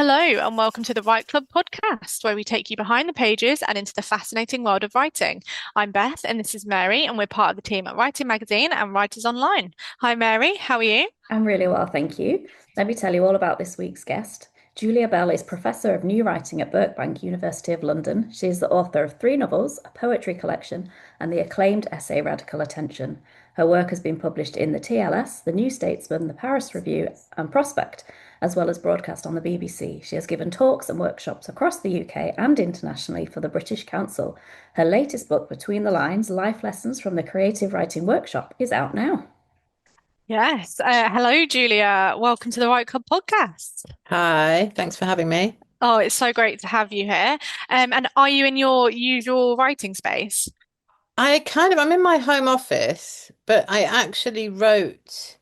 Hello, and welcome to the Write Club podcast, where we take you behind the pages and into the fascinating world of writing. I'm Beth, and this is Mary, and we're part of the team at Writing Magazine and Writers Online. Hi, Mary, how are you? I'm really well, thank you. Let me tell you all about this week's guest. Julia Bell is Professor of New Writing at Birkbank, University of London. She is the author of three novels, a poetry collection, and the acclaimed essay Radical Attention. Her work has been published in the TLS, the New Statesman, the Paris Review, and Prospect, as well as broadcast on the BBC. She has given talks and workshops across the UK and internationally for the British Council. Her latest book, Between the Lines: Life Lessons from the Creative Writing Workshop, is out now. Yes. Hello, Julia. Welcome to the Write Club podcast. Hi, thanks for having me. Oh, it's so great to have you here. And are you in your usual writing space? I'm in my home office, but I actually wrote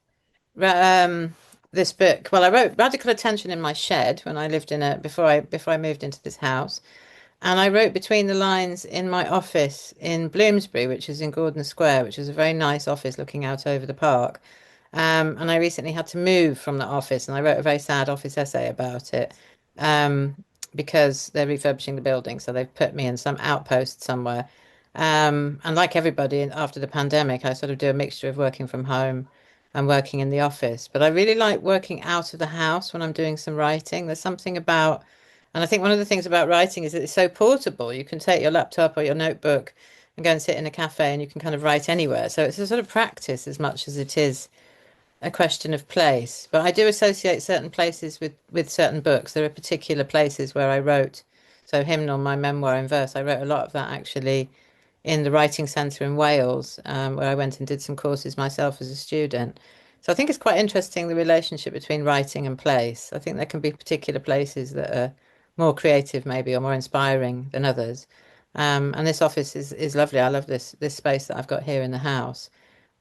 um, this book. Well, I wrote Radical Attention in my shed when I lived in it before I moved into this house. And I wrote Between the Lines in my office in Bloomsbury, which is in Gordon Square, which is a very nice office looking out over the park. And I recently had to move from the office, and I wrote a very sad office essay about it um, because they're refurbishing the building. So they've put me in some outpost somewhere. And like everybody, after the pandemic, I sort of do a mixture of working from home and working in the office. But I really like working out of the house when I'm doing some writing. There's something about, and I think one of the things about writing is that it's so portable. You can take your laptop or your notebook and go and sit in a cafe and you can kind of write anywhere. So it's a sort of practice as much as it is a question of place. But I do associate certain places with certain books. There are particular places where I wrote. So Hymnal, my memoir in verse, I wrote a lot of that actually in the Writing Centre in Wales, where I went and did some courses myself as a student. So I think it's quite interesting the relationship between writing and place. I think there can be particular places that are more creative, maybe, or more inspiring than others. And this office is lovely. I love this space that I've got here in the house.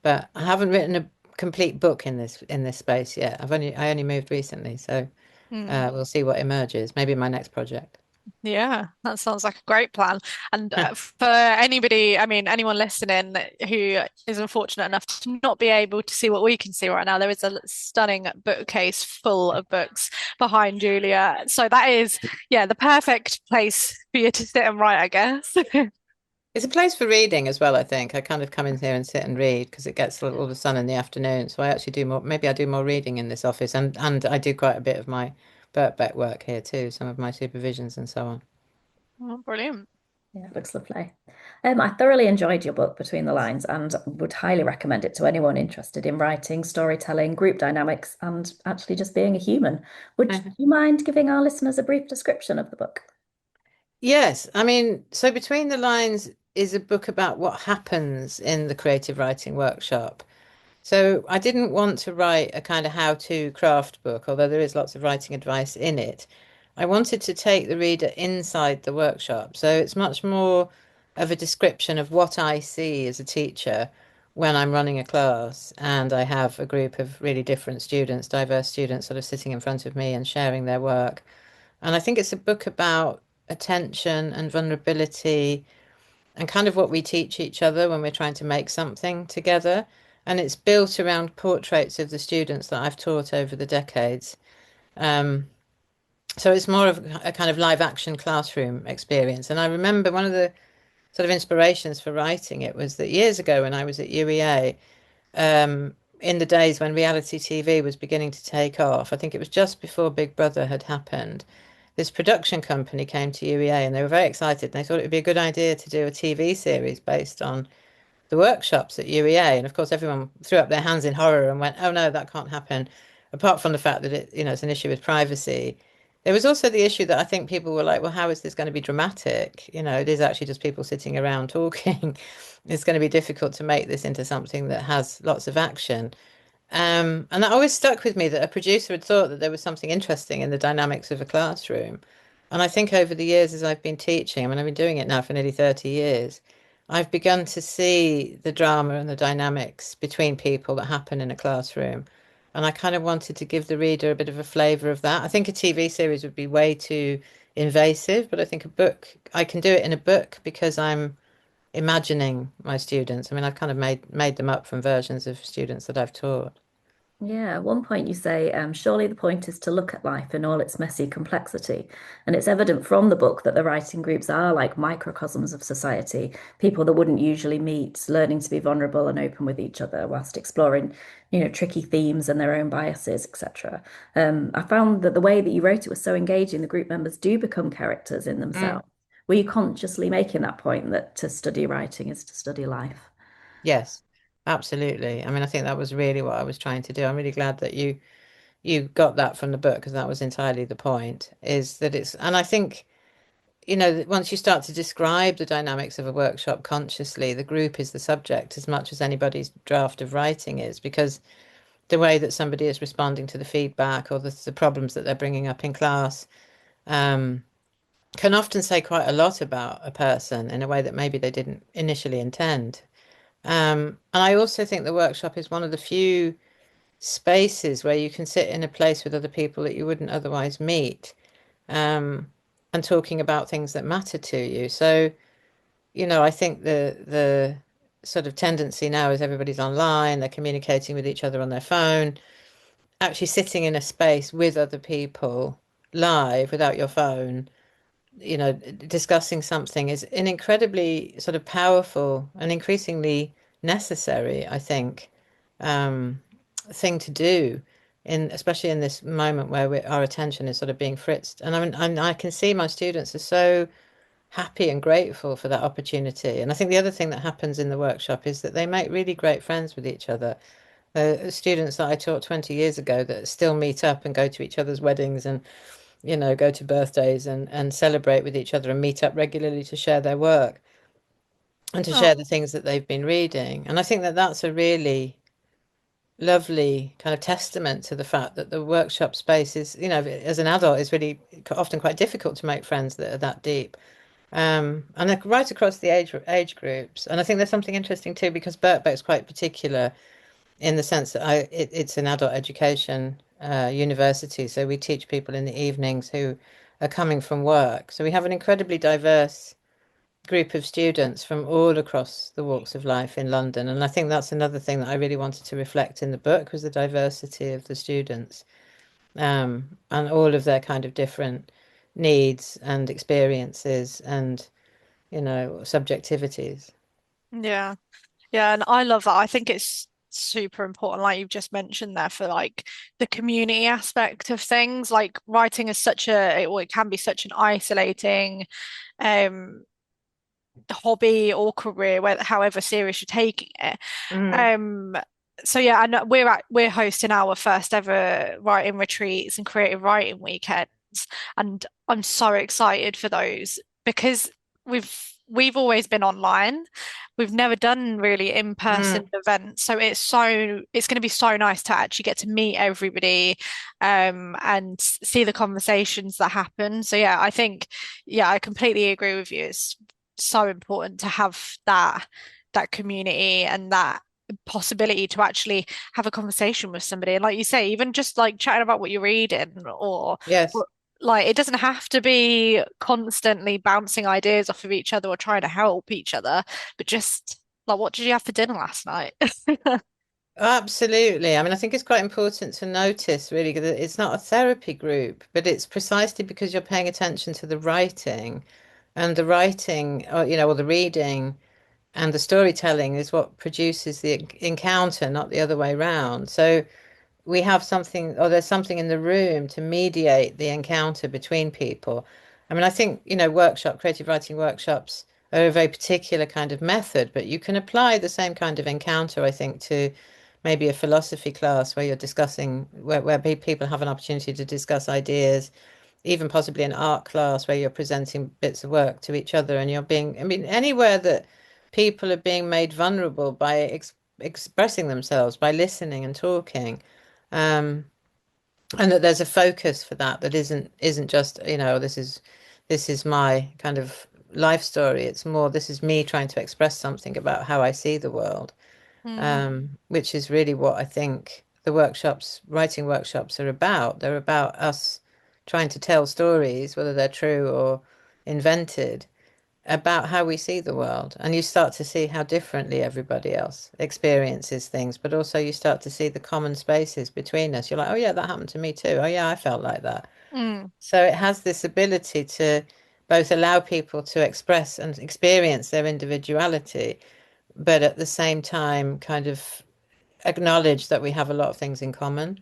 But I haven't written a complete book in this space yet. I only moved recently, so Hmm. we'll see what emerges. Maybe my next project. Yeah, that sounds like a great plan. And for anybody, I mean, anyone listening who is unfortunate enough to not be able to see what we can see right now, there is a stunning bookcase full of books behind Julia. So that is, yeah, the perfect place for you to sit and write, I guess. It's a place for reading as well, I think. I kind of come in here and sit and read because it gets a little the sun in the afternoon. So I actually do more, maybe I do more reading in this office and I do quite a bit of my Birkbeck work here too, some of my supervisions and so on. Oh, brilliant. Yeah, it looks lovely. I thoroughly enjoyed your book, Between the Lines, and would highly recommend it to anyone interested in writing, storytelling, group dynamics, and actually just being a human. Would you mind giving our listeners a brief description of the book? Yes, I mean, so Between the Lines is a book about what happens in the creative writing workshop. So I didn't want to write a kind of how-to craft book, although there is lots of writing advice in it. I wanted to take the reader inside the workshop. So it's much more of a description of what I see as a teacher when I'm running a class and I have a group of really different students, diverse students sort of sitting in front of me and sharing their work. And I think it's a book about attention and vulnerability and kind of what we teach each other when we're trying to make something together. And it's built around portraits of the students that I've taught over the decades. Um, so it's more of a kind of live action classroom experience. And I remember one of the sort of inspirations for writing it was that years ago when I was at UEA, in the days when reality TV was beginning to take off, I think it was just before Big Brother had happened. This production company came to UEA and they were very excited and they thought it would be a good idea to do a TV series based on the workshops at UEA. And of course, everyone threw up their hands in horror and went, "Oh no, that can't happen." Apart from the fact that it's an issue with privacy. There was also the issue that I think people were like, "Well, how is this going to be dramatic?" It is actually just people sitting around talking. It's going to be difficult to make this into something that has lots of action. And that always stuck with me that a producer had thought that there was something interesting in the dynamics of a classroom. And I think over the years, as I've been teaching, I mean, I've been doing it now for nearly 30 years, I've begun to see the drama and the dynamics between people that happen in a classroom. And I kind of wanted to give the reader a bit of a flavour of that. I think a TV series would be way too invasive, but I think a book, I can do it in a book because I'm imagining my students. I mean, I've kind of made them up from versions of students that I've taught. Yeah, at one point you say, surely the point is to look at life in all its messy complexity. And it's evident from the book that the writing groups are like microcosms of society, people that wouldn't usually meet, learning to be vulnerable and open with each other whilst exploring, tricky themes and their own biases, etc. I found that the way that you wrote it was so engaging, the group members do become characters in Mm. themselves. Were you consciously making that point that to study writing is to study life? Yes, absolutely. I mean, I think that was really what I was trying to do. I'm really glad that you got that from the book because that was entirely the point, is that it's, and I think, that once you start to describe the dynamics of a workshop consciously, the group is the subject as much as anybody's draft of writing is, because the way that somebody is responding to the feedback or the problems that they're bringing up in class um, can often say quite a lot about a person in a way that maybe they didn't initially intend. And I also think the workshop is one of the few spaces where you can sit in a place with other people that you wouldn't otherwise meet, um, and talking about things that matter to you. So, I think the sort of tendency now is everybody's online, they're communicating with each other on their phone. Actually sitting in a space with other people live without your phone, discussing something is an incredibly sort of powerful and increasingly necessary, I think, um, thing to do especially in this moment where our attention is sort of being fritzed. And I mean, I can see my students are so happy and grateful for that opportunity. And I think the other thing that happens in the workshop is that they make really great friends with each other. The students that I taught 20 years ago that still meet up and go to each other's weddings and, go to birthdays and celebrate with each other and meet up regularly to share their work and to Oh, share the things that they've been reading. And I think that that's a really lovely kind of testament to the fact that the workshop space is, as an adult, is really often quite difficult to make friends that are that deep. And they're right across the age groups. And I think there's something interesting too, because Birkbeck's quite particular in the sense that it's an adult education university. So we teach people in the evenings who are coming from work. So we have an incredibly diverse group of students from all across the walks of life in London. And I think that's another thing that I really wanted to reflect in the book was the diversity of the students, and all of their kind of different needs and experiences and, subjectivities. yeah. Yeah, and I love that. I think it's super important, like you've just mentioned there, for like the community aspect of things. Like writing is well, it can be such an isolating um hobby or career, whether however serious you're taking it. Mm. Um, so yeah, and we're hosting our first ever writing retreats and creative writing weekends, and I'm so excited for those because we've we've always been online. We've never done really in-person Mm. events, so it's going to be so nice to actually get to meet everybody, and see the conversations that happen. So yeah, I think yeah, I completely agree with you. It's so important to have that community and that possibility to actually have a conversation with somebody. And like you say, even just like chatting about what you're reading Yes. or like it doesn't have to be constantly bouncing ideas off of each other or trying to help each other, but just like what did you have for dinner last night? Absolutely. I mean, I think it's quite important to notice really that it's not a therapy group, but it's precisely because you're paying attention to the writing and the writing, or the reading and the storytelling is what produces the encounter, not the other way round. So we have something, or there's something in the room to mediate the encounter between people. I mean, I think, creative writing workshops are a very particular kind of method, but you can apply the same kind of encounter, I think, to maybe a philosophy class where you're discussing, where people have an opportunity to discuss ideas, even possibly an art class where you're presenting bits of work to each other and I mean, anywhere that people are being made vulnerable by expressing themselves, by listening and talking. Um, and that there's a focus for that isn't just, this is my kind of life story. It's more, this is me trying to express something about how I see the world, Mm, which is really what I think the writing workshops are about. They're about us trying to tell stories, whether they're true or invented, about how we see the world. And you start to see how differently everybody else experiences things, but also you start to see the common spaces between us. You're like, oh, yeah, that happened to me too. Oh, yeah, I felt like that. Mm, So it has this ability to both allow people to express and experience their individuality, but at the same time, kind of acknowledge that we have a lot of things in common.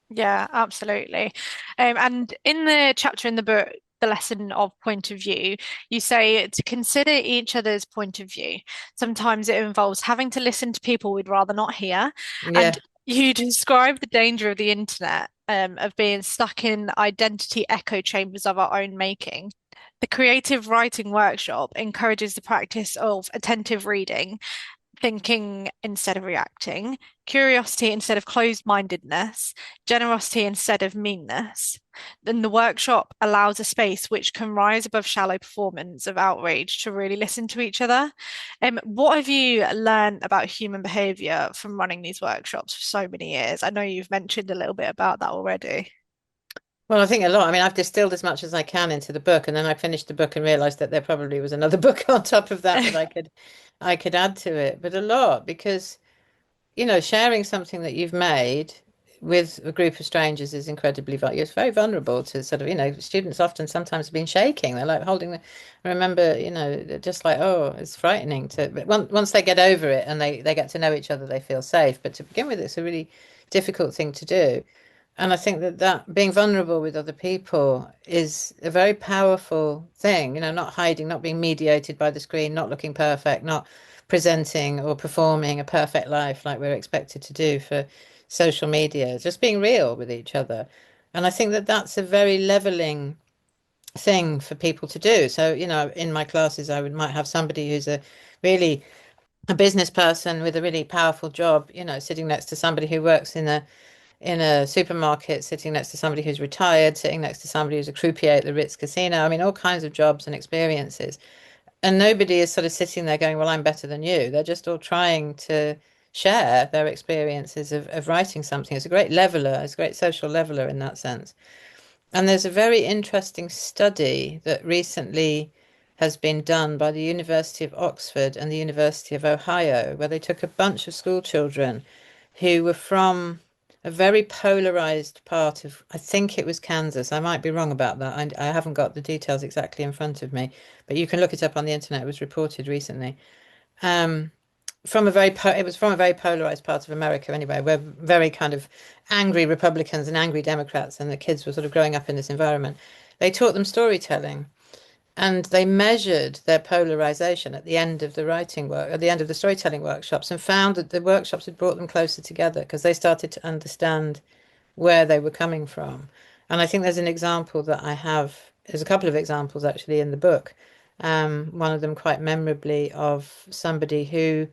yeah, absolutely. And in the chapter in the book, the lesson of point of view, you say to consider each other's point of view. Sometimes it involves having to listen to people we'd rather not hear. And Yeah. you describe the danger of the internet, of being stuck in identity echo chambers of our own making. The creative writing workshop encourages the practice of attentive reading, thinking instead of reacting, curiosity instead of closed-mindedness, generosity instead of meanness. Then the workshop allows a space which can rise above shallow performance of outrage to really listen to each other. What have you learned about human behavior from running these workshops for so many years? I know you've mentioned a little bit about that already. Well, I think a lot. I mean, I've distilled as much as I can into the book, and then I finished the book and realized that there probably was another book on top of that that I could add to it. But a lot because sharing something that you've made with a group of strangers is incredibly valuable. It's very vulnerable to sort of, students often sometimes have been shaking. They're like holding I remember, they're just like, oh, it's frightening but once they get over it and they get to know each other, they feel safe. But to begin with, it's a really difficult thing to do. And I think that being vulnerable with other people is a very powerful thing, not hiding, not being mediated by the screen, not looking perfect, not presenting or performing a perfect life like we're expected to do for social media, just being real with each other. And I think that that's a very leveling thing for people to do. So, in my classes, might have somebody who's really a business person with a really powerful job, sitting next to somebody who works in a supermarket, sitting next to somebody who's retired, sitting next to somebody who's a croupier at the Ritz Casino. I mean, all kinds of jobs and experiences. And nobody is sort of sitting there going, well, I'm better than you. They're just all trying to share their experiences of writing something. It's a great leveler, it's a great social leveler in that sense. And there's a very interesting study that recently has been done by the University of Oxford and the University of Ohio, where they took a bunch of school children who were from a very polarized part of, I think it was Kansas. I might be wrong about that. I haven't got the details exactly in front of me, but you can look it up on the internet. It was reported recently. Um, it was from a very polarized part of America anyway, where very kind of angry Republicans and angry Democrats, and the kids were sort of growing up in this environment. They taught them storytelling, and they measured their polarization at the end of the at the end of the storytelling workshops, and found that the workshops had brought them closer together because they started to understand where they were coming from. And I think there's an example that I have, there's a couple of examples actually in the book. One of them quite memorably of somebody who,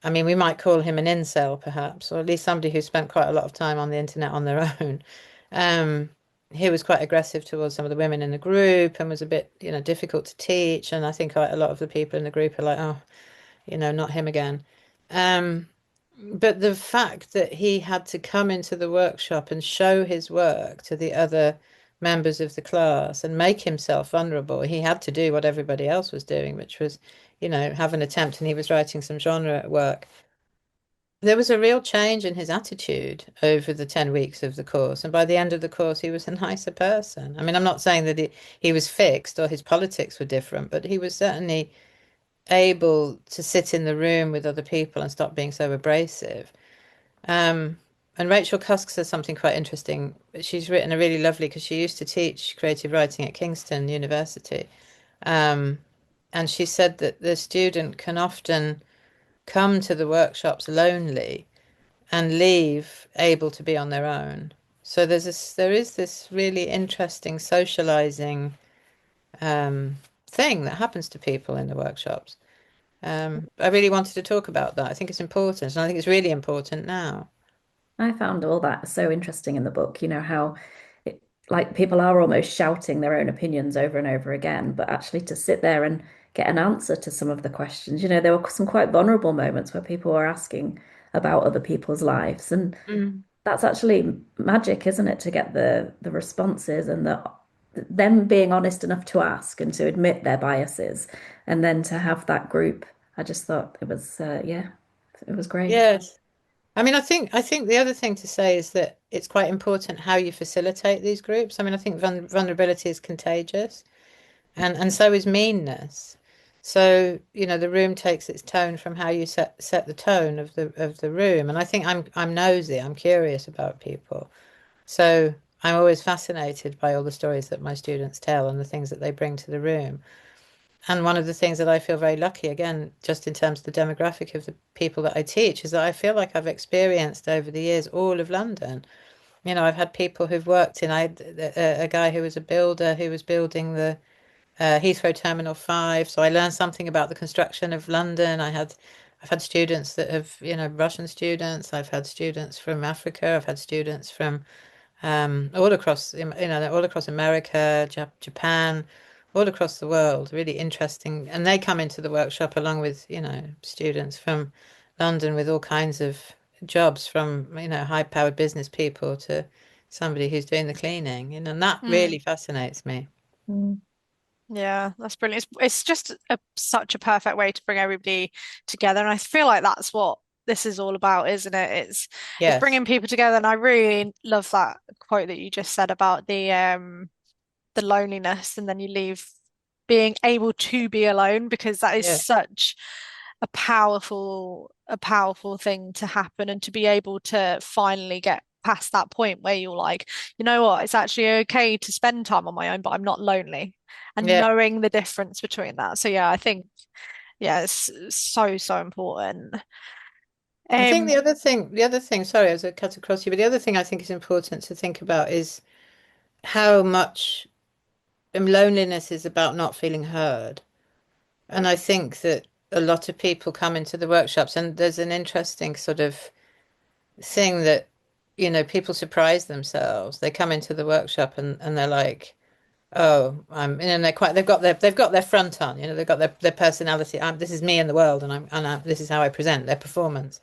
I mean, we might call him an incel perhaps, or at least somebody who spent quite a lot of time on the internet on their own. Um, he was quite aggressive towards some of the women in the group and was a bit, difficult to teach. And I think a lot of the people in the group are like, oh, not him again. Um, but the fact that he had to come into the workshop and show his work to the other members of the class and make himself vulnerable, he had to do what everybody else was doing, which was, have an attempt, and he was writing some genre work. There was a real change in his attitude over the 10 weeks of the course. And by the end of the course, he was a nicer person. I mean, I'm not saying that he was fixed or his politics were different, but he was certainly able to sit in the room with other people and stop being so abrasive. Um, and Rachel Cusk says something quite interesting. She's written a really lovely, because she used to teach creative writing at Kingston University. Um, and she said that the student can often come to the workshops lonely and leave able to be on their own. So there is this really interesting socializing thing that happens to people in the workshops. I really wanted to talk about that. I think it's important, and I think it's really important now. I found all that so interesting in the book, how it, like people are almost shouting their own opinions over and over again, but actually to sit there and get an answer to some of the questions, there were some quite vulnerable moments where people were asking about other people's lives. And Mm. that's actually magic, isn't it? To get the responses and them being honest enough to ask and to admit their biases, and then to have that group, I just thought it was, yeah, it was great. Yes. I mean, I think the other thing to say is that it's quite important how you facilitate these groups. I mean, I think vulnerability is contagious, and so is meanness. So, the room takes its tone from how you set the tone of the room. And I think I'm nosy, I'm curious about people. So I'm always fascinated by all the stories that my students tell and the things that they bring to the room. And one of the things that I feel very lucky, again, just in terms of the demographic of the people that I teach, is that I feel like I've experienced over the years all of London. I've had people who've worked in, I had a guy who was a builder who was building the Heathrow Terminal 5. So I learned something about the construction of London. I've had students that have, Russian students. I've had students from Africa. I've had students from all across, all across America, Japan, all across the world. Really interesting, and they come into the workshop along with, students from London with all kinds of jobs, from high-powered business people to somebody who's doing the cleaning, and that really Mm. fascinates me. Mm. Yeah, that's brilliant. It's just such a perfect way to bring everybody together, and I feel like that's what this is all about, isn't it? It's Yes, bringing people together, and I really love that quote that you just said about the loneliness, and then you leave being able to be alone, because that is yeah, such a powerful thing to happen, and to be able to finally get past that point where you're like, you know what, it's actually okay to spend time on my own, but I'm not lonely, and yeah. knowing the difference between that. So yeah, I think yeah, it's so so important. I think Um, the other thing, sorry, as I cut across you, but the other thing I think is important to think about is how much loneliness is about not feeling heard. And I think that a lot of people come into the workshops, and there's an interesting sort of thing that, people surprise themselves. They come into the workshop and they're like, oh, and they've got their front on, they've got their personality. This is me in the world, this is how I present their performance.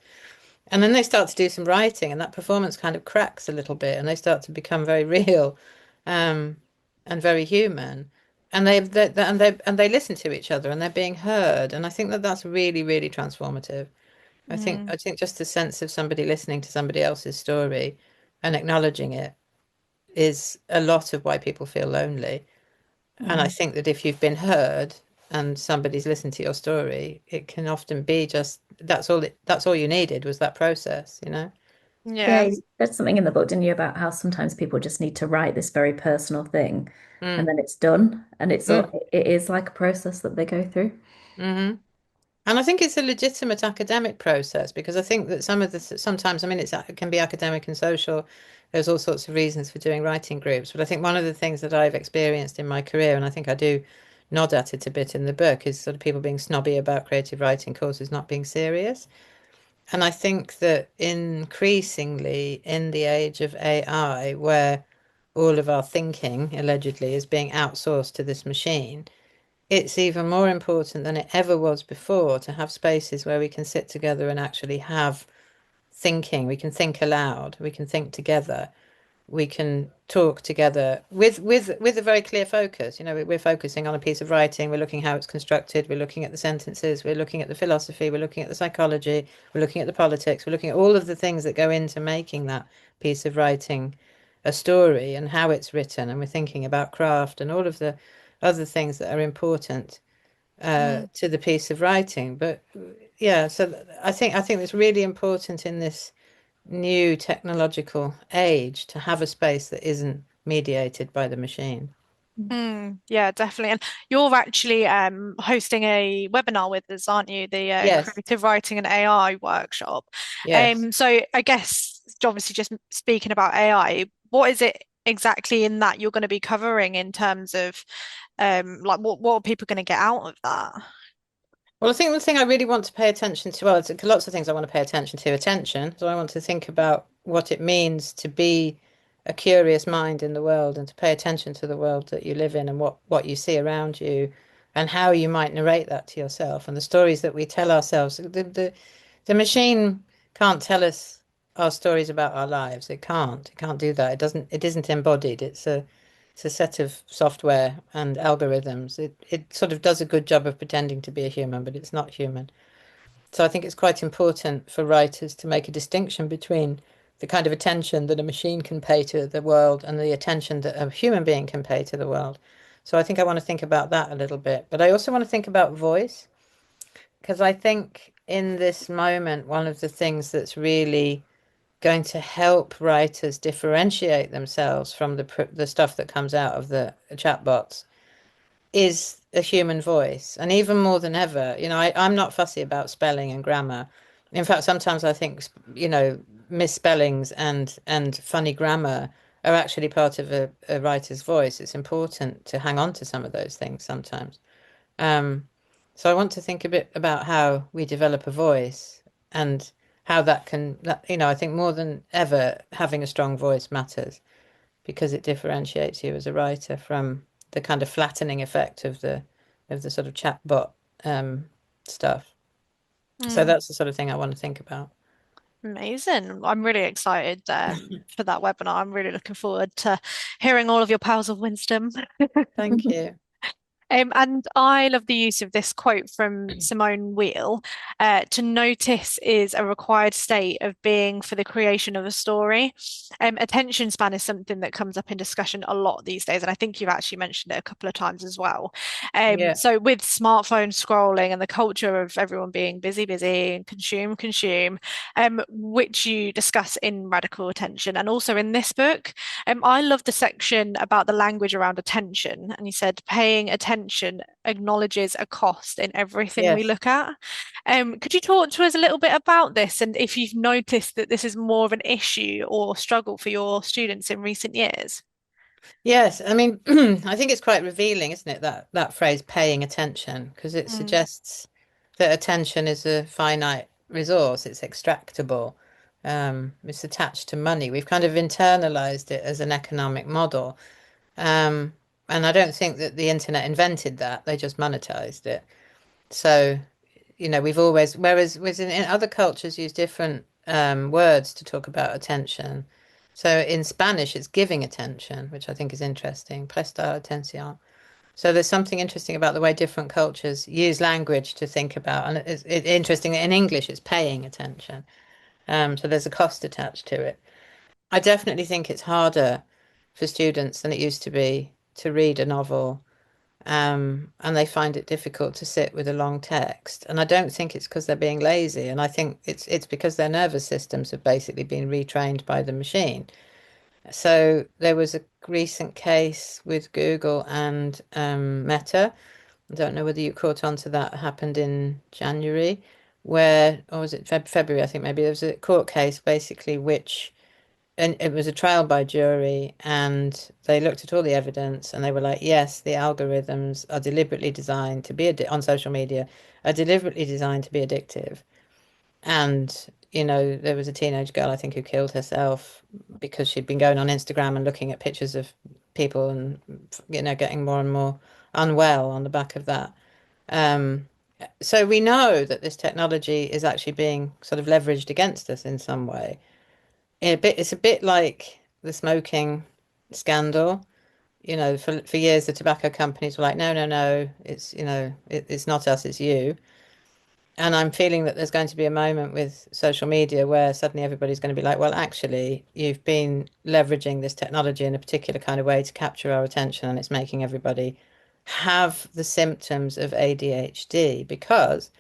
And then they start to do some writing, and that performance kind of cracks a little bit, and they start to become very real, um, and very human. And they listen to each other, and they're being heard. And I think that that's really, really transformative. I think mm, I think just the sense of somebody listening to somebody else's story and acknowledging it is a lot of why people feel lonely. And I Mm. think that if you've been heard and somebody's listened to your story, it can often be just that's all you needed was that process. Yeah, yeah. you read something in the book, didn't you, about how sometimes people just need to write this very personal thing and Mm, then it's done. And mm, it is like a process that they go through. hmm And I think it's a legitimate academic process because I think that sometimes, I mean, it can be academic and social. There's all sorts of reasons for doing writing groups. But I think one of the things that I've experienced in my career, and I think I do nod at it a bit in the book, is sort of people being snobby about creative writing courses not being serious. And I think that increasingly in the age of AI, where all of our thinking allegedly is being outsourced to this machine, it's even more important than it ever was before to have spaces where we can sit together and actually have thinking. We can think aloud, we can think together, we can talk together with a very clear focus. We're focusing on a piece of writing, we're looking how it's constructed, we're looking at the sentences, we're looking at the philosophy, we're looking at the psychology, we're looking at the politics, we're looking at all of the things that go into making that piece of writing a story and how it's written, and we're thinking about craft and all of the other things that are important Mm. to the piece of writing. But yeah, so I think it's really important in this new technological age to have a space that isn't mediated by the machine. Yeah, definitely. And you're actually hosting a webinar with us, aren't you? The Yes, Creative Writing and AI workshop. yes. So I guess obviously just speaking about AI, what is it exactly in that you're going to be covering in terms of like what are people going to get out of that? Well, I think the thing I really want to pay attention to, well, it's lots of things I want to pay attention to. Attention. So I want to think about what it means to be a curious mind in the world and to pay attention to the world that you live in and what you see around you and how you might narrate that to yourself and the stories that we tell ourselves. The machine can't tell us our stories about our lives. It can't. It can't do that. It isn't embodied. It's It's a set of software and algorithms. It sort of does a good job of pretending to be a human, but it's not human. So I think it's quite important for writers to make a distinction between the kind of attention that a machine can pay to the world and the attention that a human being can pay to the world. So I think I want to think about that a little bit. But I also want to think about voice, because I think in this moment, one of the things that's really going to help writers differentiate themselves from the stuff that comes out of the chatbots is a human voice. And even more than ever, I'm not fussy about spelling and grammar. In fact, sometimes I think, misspellings and funny grammar are actually part of a writer's voice. It's important to hang on to some of those things sometimes. Um, so I want to think a bit about how we develop a voice and how I think more than ever, having a strong voice matters because it differentiates you as a writer from the kind of flattening effect of the sort of chatbot stuff. So Mm, that's the sort of thing I want to think about. amazing. I'm really excited for that webinar. I'm really looking forward to hearing all of your powers of wisdom. Thank you. And I love the use of this quote from Simone Weil. To notice is a required state of being for the creation of a story. Attention span is something that comes up in discussion a lot these days, and I think you've actually mentioned it a couple of times as well. Yeah. So with smartphone scrolling and the culture of everyone being busy, busy, and consume, consume, which you discuss in Radical Attention and also in this book. I love the section about the language around attention. And he said, paying attention acknowledges a cost in everything we Yes. look at. Could you talk to us a little bit about this and if you've noticed that this is more of an issue or struggle for your students in recent years? Yes. I mean, I think it's quite revealing, isn't it, that phrase paying attention, because it Mm, suggests that attention is a finite resource, it's extractable. It's attached to money. We've kind of internalized it as an economic model. Um, and I don't think that the internet invented that, they just monetized it. So, we've always, whereas in other cultures use different words to talk about attention. So in Spanish, it's giving attention, which I think is interesting. Prestar atención. So there's something interesting about the way different cultures use language to think about, and it's interesting that in English it's paying attention. So there's a cost attached to it. I definitely think it's harder for students than it used to be to read a novel, and they find it difficult to sit with a long text. And I don't think it's because they're being lazy, and I think it's because their nervous systems have basically been retrained by the machine. So there was a recent case with Google and Meta. I don't know whether you caught on to that. It happened in January, or was it February? I think maybe there was a court case basically, and it was a trial by jury, and they looked at all the evidence, and they were like, yes, the algorithms are deliberately designed to be on social media, are deliberately designed to be addictive. And, there was a teenage girl, I think, who killed herself because she'd been going on Instagram and looking at pictures of people and, getting more and more unwell on the back of that. Um, so we know that this technology is actually being sort of leveraged against us in some way. It's a bit like the smoking scandal. For years, the tobacco companies were like, no, no, no, it's not us, it's you. And I'm feeling that there's going to be a moment with social media where suddenly everybody's going to be like, well, actually, you've been leveraging this technology in a particular kind of way to capture our attention, and it's making everybody have the symptoms of ADHD, because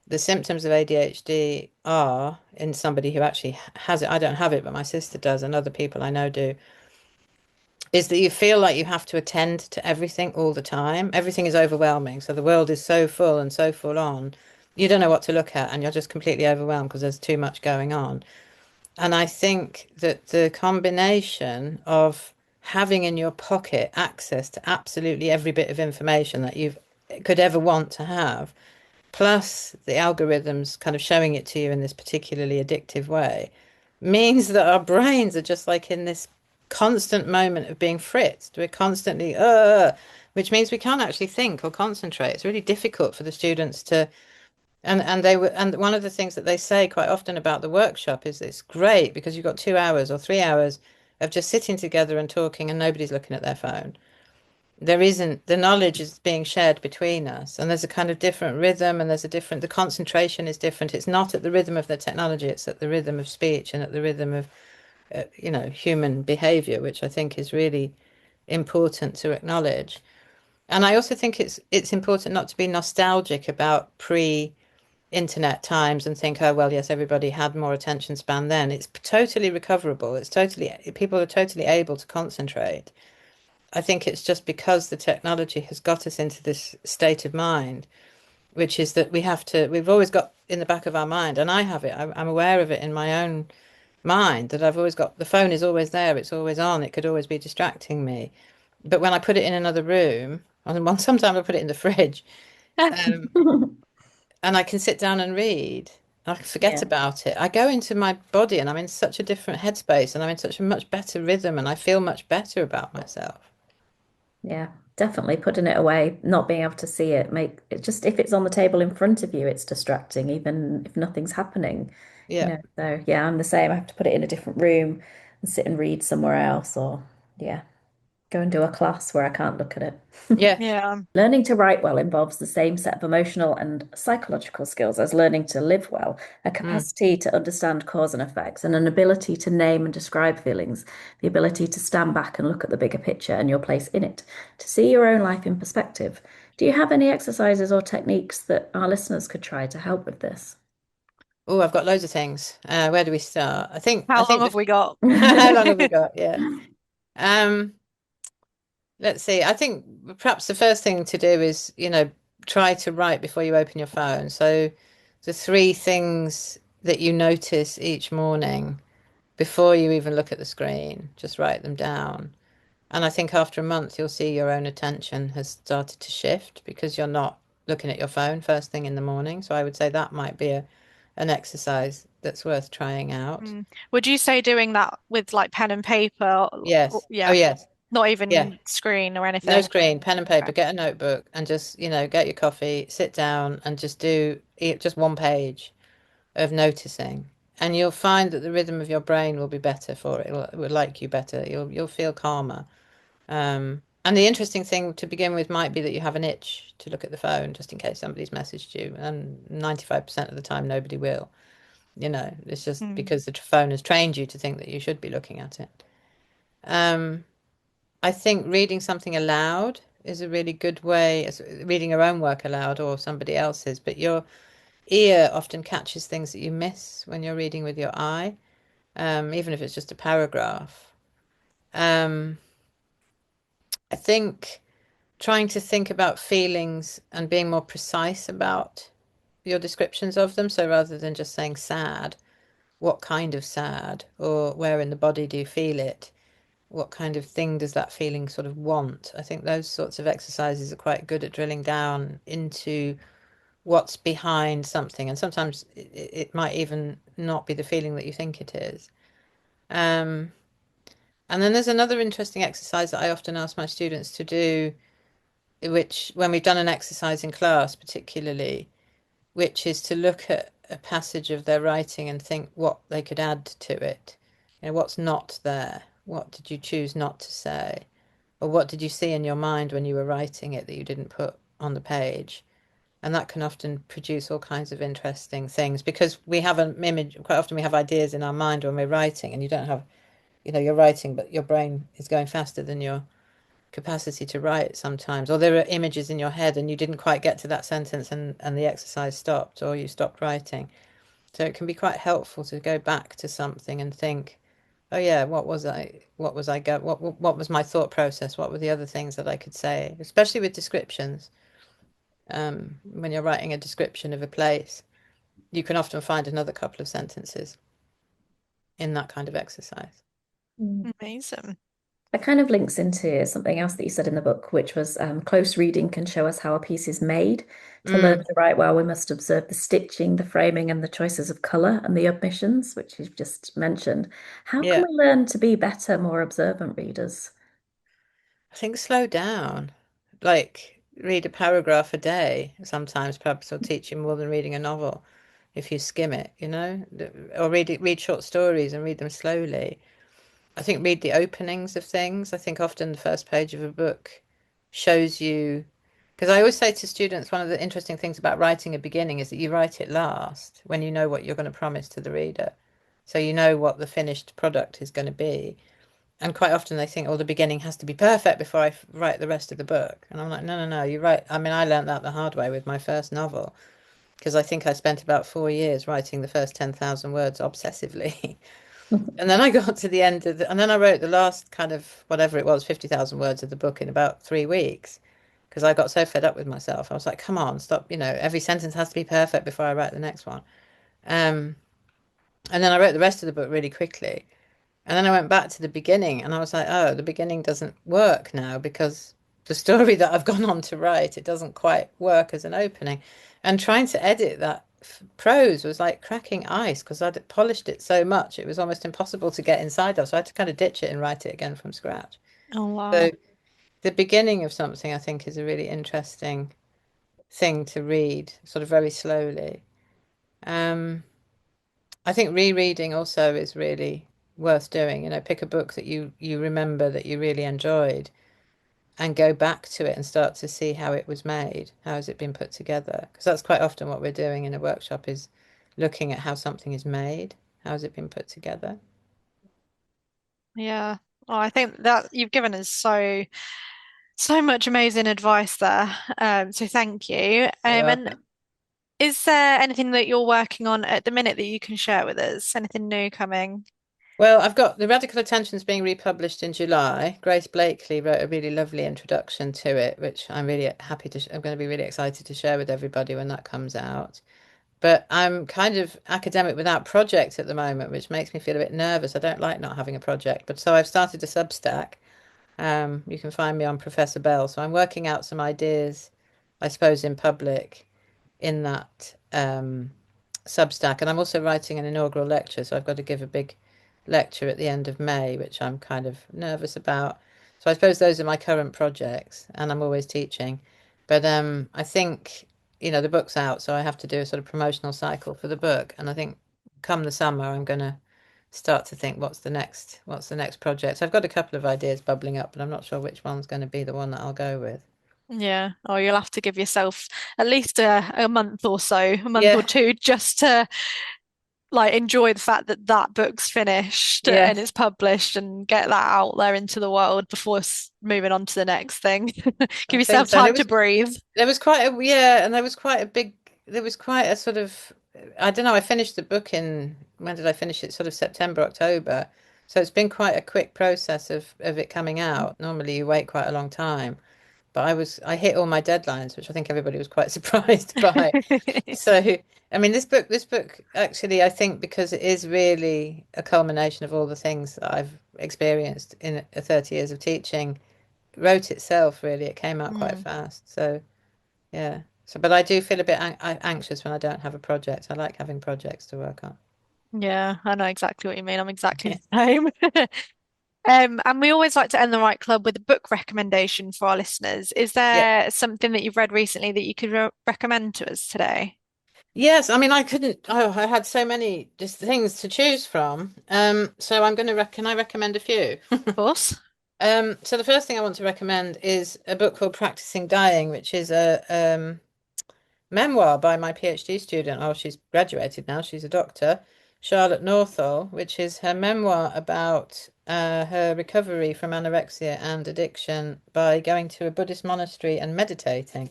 the symptoms of ADHD are in somebody who actually has it. I don't have it, but my sister does, and other people I know do, is that you feel like you have to attend to everything all the time. Everything is overwhelming. So the world is so full and so full on. You don't know what to look at, and you're just completely overwhelmed because there's too much going on. And I think that the combination of having in your pocket access to absolutely every bit of information that you could ever want to have, plus the algorithms kind of showing it to you in this particularly addictive way, means that our brains are just like in this constant moment of being fritzed. We're constantly, which means we can't actually think or concentrate. It's really difficult for the students to, and one of the things that they say quite often about the workshop is it's great because you've got 2 hours or 3 hours of just sitting together and talking and nobody's looking at their phone. There isn't, the knowledge is being shared between us, and there's a kind of different rhythm, and there's a different, the concentration is different. It's not at the rhythm of the technology, it's at the rhythm of speech and at the rhythm of human behavior, which I think is really important to acknowledge. And I also think it's important not to be nostalgic about pre-internet times and think, oh well, yes, everybody had more attention span then. It's totally recoverable. It's totally, people are totally able to concentrate. I think it's just because the technology has got us into this state of mind, which is that we've always got in the back of our mind, and I have it, I'm aware of it in my own mind, that I've always got, the phone is always there, it's always on, it could always be distracting me. But when I put it in another room, and one sometimes I put it in the fridge, um, and I can sit down and read, I forget Yeah. about it. I go into my body and I'm in such a different headspace and I'm in such a much better rhythm and I feel much better about myself. Yeah, definitely putting it away, not being able to see it, make it just if it's on the table in front of you, it's distracting, even if nothing's happening, you Yeah. know. So yeah, I'm the same. I have to put it in a different room and sit and read somewhere else, or yeah, go and do a class where I can't look at it. Yeah. Yeah. Learning to write well involves the same set of emotional and psychological skills as learning to live well, a Mm. capacity to understand cause and effects, and an ability to name and describe feelings, the ability to stand back and look at the bigger picture and your place in it, to see your own life in perspective. Do you have any exercises or techniques that our listeners could try to help with this? Oh, I've got loads of things. Where do we start? I How long think have we got? how long have we got? Yeah. Um, let's see. I think perhaps the first thing to do is, try to write before you open your phone. So the three things that you notice each morning before you even look at the screen, just write them down. And I think after a month, you'll see your own attention has started to shift because you're not looking at your phone first thing in the morning. So I would say that might be an exercise that's worth trying out. Would you say doing that with like pen and paper? Yes. Oh, Yeah, yes. not Yeah. even screen or No anything. screen, pen and paper, Okay. get a notebook and just, get your coffee, sit down and just just one page of noticing. And you'll find that the rhythm of your brain will be better for it. It will like you better. You'll feel calmer. And the interesting thing to begin with might be that you have an itch to look at the phone just in case somebody's messaged you. And 95% of the time, nobody will. It's just Mm. because the phone has trained you to think that you should be looking at it. Um, I think reading something aloud is a really good way, reading your own work aloud or somebody else's, but your ear often catches things that you miss when you're reading with your eye, even if it's just a paragraph. Um, I think trying to think about feelings and being more precise about your descriptions of them. So rather than just saying sad, what kind of sad or where in the body do you feel it? What kind of thing does that feeling sort of want? I think those sorts of exercises are quite good at drilling down into what's behind something. And sometimes it might even not be the feeling that you think it is. Um, and then there's another interesting exercise that I often ask my students to do, which when we've done an exercise in class, particularly, which is to look at a passage of their writing and think what they could add to it. What's not there? What did you choose not to say? Or what did you see in your mind when you were writing it that you didn't put on the page? And that can often produce all kinds of interesting things because we have an image, quite often we have ideas in our mind when we're writing, and you don't have, you're writing, but your brain is going faster than your capacity to write sometimes, or there are images in your head and you didn't quite get to that sentence and the exercise stopped or you stopped writing. So it can be quite helpful to go back to something and think, oh yeah, what was my thought process? What were the other things that I could say, especially with descriptions. When you're writing a description of a place, you can often find another couple of sentences in that kind of exercise. Amazing. That kind of links into something else that you said in the book, which was close reading can show us how a piece is made. To learn Mm, to write well, we must observe the stitching, the framing, and the choices of colour and the omissions, which you've just mentioned. How can yeah, we learn to be better, more observant readers? I think slow down. Like read a paragraph a day. Sometimes perhaps will teach you more than reading a novel if you skim it, or read short stories and read them slowly. I think read the openings of things. I think often the first page of a book shows you, because I always say to students, one of the interesting things about writing a beginning is that you write it last when you know what you're going to promise to the reader. So you know what the finished product is going to be. And quite often they think, oh, the beginning has to be perfect before I write the rest of the book. And I'm like, no, no, no, you write. I mean, I learned that the hard way with my first novel because I think I spent about 4 years writing the first 10,000 words obsessively. And then I got to the end of and then I wrote the last kind of whatever it was, 50,000 words of the book in about 3 weeks because I got so fed up with myself. I was like, come on, stop. Every sentence has to be perfect before I write the next one. Um, and then I wrote the rest of the book really quickly. And then I went back to the beginning and I was like, oh, the beginning doesn't work now because the story that I've gone on to write, it doesn't quite work as an opening. And trying to edit that prose was like cracking ice because I'd polished it so much, it was almost impossible to get inside of. So I had to kind of ditch it and write it again from scratch. Oh, So wow. the beginning of something, I think, is a really interesting thing to read, sort of very slowly. Um, I think rereading also is really worth doing. Pick a book that you remember that you really enjoyed and go back to it and start to see how it was made. How has it been put together? Because that's quite often what we're doing in a workshop is looking at how something is made. How has it been put together? Yeah. Oh, I think that you've given us so much amazing advice there. So thank you. You're And welcome. is there anything that you're working on at the minute that you can share with us? Anything new coming? Well, I've got The Radical Attentions being republished in July. Grace Blakely wrote a really lovely introduction to it, which I'm really happy to, I'm going to be really excited to share with everybody when that comes out. But I'm kind of academic without project at the moment, which makes me feel a bit nervous. I don't like not having a project, but so I've started a Substack. You can find me on Professor Bell. So I'm working out some ideas, I suppose, in public in that Substack. And I'm also writing an inaugural lecture, so I've got to give a big lecture at the end of May, which I'm kind of nervous about. So I suppose those are my current projects, and I'm always teaching. But I think, the book's out, so I have to do a sort of promotional cycle for the book. And I think come the summer, I'm going to start to think what's the next project. So I've got a couple of ideas bubbling up, but I'm not sure which one's going to be the one that I'll go with. Yeah. Oh, you'll have to give yourself at least a month or so, a month or Yeah, two, just to like enjoy the fact that that book's finished and yes. it's published and get that out there into the world before moving on to the next thing. I Give think yourself so. And time to breathe. there was quite a yeah, and there was quite a sort of I don't know, I finished the book in when did I finish it? Sort of September, October. So it's been quite a quick process of it coming out. Normally you wait quite a long time. But I hit all my deadlines, which I think everybody was quite surprised by. So, I mean, this book actually, I think because it is really a culmination of all the things that I've experienced in 30 years of teaching, wrote itself really. It came out quite Mm, fast. So, yeah. So, but I do feel a bit anxious when I don't have a project. I like having projects to work on. yeah, I know exactly what you mean. I'm exactly the same. And we always like to end the Right Club with a book recommendation for our listeners. Is Yeah. there something that you've read recently that you could recommend to us today? Yes, I mean, I couldn't. Oh, I had so many just things to choose from. So I'm going to can I recommend a few? Of course. So the first thing I want to recommend is a book called Practicing Dying, which is a memoir by my PhD student. Oh, she's graduated now. She's a doctor, Charlotte Northall, which is her memoir about her recovery from anorexia and addiction by going to a Buddhist monastery and meditating.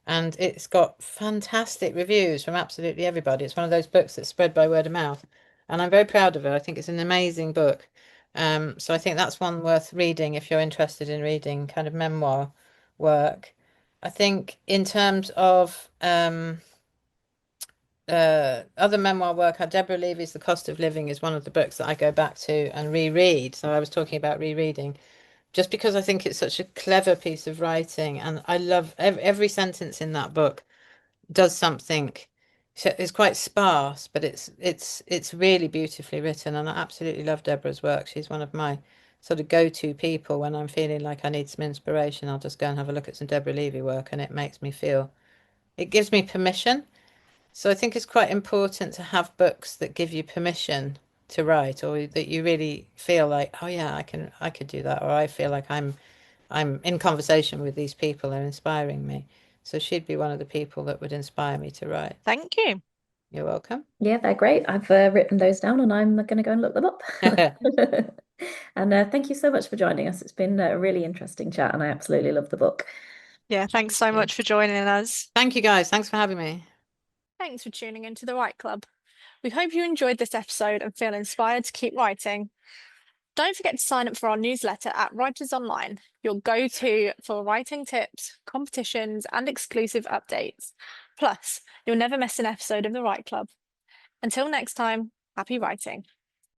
And it's got fantastic reviews from absolutely everybody. It's one of those books that's spread by word of mouth. And I'm very proud of it. I think it's an amazing book. So I think that's one worth reading if you're interested in reading kind of memoir work. I think in terms of other memoir work, Deborah Levy's The Cost of Living is one of the books that I go back to and reread. So I was talking about rereading just because I think it's such a clever piece of writing, and I love every sentence in that book does something. It's quite sparse, but it's really beautifully written, and I absolutely love Deborah's work. She's one of my sort of go-to people when I'm feeling like I need some inspiration. I'll just go and have a look at some Deborah Levy work, and it makes me feel, it gives me permission. So I think it's quite important to have books that give you permission to write, or that you really feel like, oh yeah, I could do that, or I feel like I'm in conversation with these people, they're inspiring me. So she'd be one of the people that would inspire me to write. Thank you. You're welcome. Yeah, they're great. I've written those down and I'm going to go and look them up. And thank you so much for joining us. It's been a really interesting chat and I absolutely love the book. Yeah, thanks so Yeah. much for joining us. Thank you guys. Thanks for having me. Thanks for tuning into the Write Club. We hope you enjoyed this episode and feel inspired to keep writing. Don't forget to sign up for our newsletter at Writers Online, your go-to for writing tips, competitions, and exclusive updates. Plus, you'll never miss an episode of the Write Club. Until next time, happy writing.